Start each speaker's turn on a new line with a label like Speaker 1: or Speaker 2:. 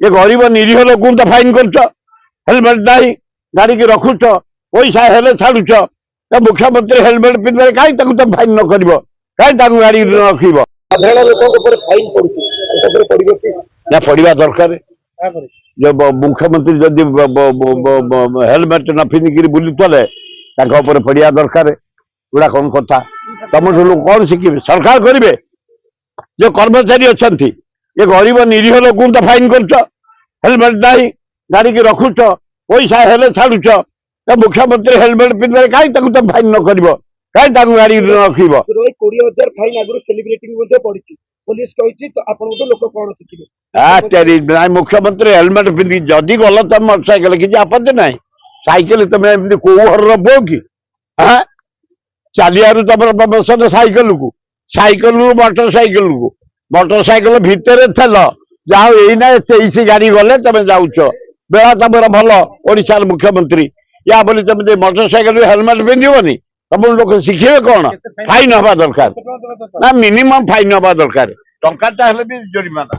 Speaker 1: ये गरीब निरीह लोक तो फाइन कर हेलमेट नहीं गाड़ी की रखुच पैसा हेले छाड़ुच मुख्यमंत्री हेलमेट पिंधे कहीं तुम फाइन न कर कहीं गाड़ी रख
Speaker 2: साधारण लोक फाइन पड़ुची
Speaker 1: पड़ा दरकार जो मुख्यमंत्री जदि हेलमेट न पिंधिक बुलुले पड़ा दरकार गुड़ा कौन कथा तुम लोग कौन शिखे सरकार करेंगे जो कर्मचारी अच्छा ये गरीब निरीह लोक तो फाइन कर हेलमेट नहीं गाड़ी की रखुच पैसा हेले छाड़ुच मुख्यमंत्री हेलमेट पिंधे कहीं तुम फाइन न कर कहीं गाड़ी रख
Speaker 2: 20,000 फाइन आगु सेलिब्रिटी पड़ी पुलिस कही तो आप लोक कौन शिखे
Speaker 1: मुख्यमंत्री हेलमेट पिंधि जदि गल तुम मोटरसाइकेल किसी आपत्ति ना साइकेल तुम एमती कौ घर बो कि हाँ चलियारू तुम बस साइकेल को साइकेल मोटरसाइकेल भितर थेल जाओ यही 23 गाड़ी गले तुम जाऊच बेला तुम भल ओडिशार मुख्यमंत्री या बोली तुम मोटरसाइकेल हेलमेट पिंधबनी तुम लोक शिखे कौन फाइन हवा दरकार ना मिनिमम फाइन हवा दरकार टंका भी जरिमाना।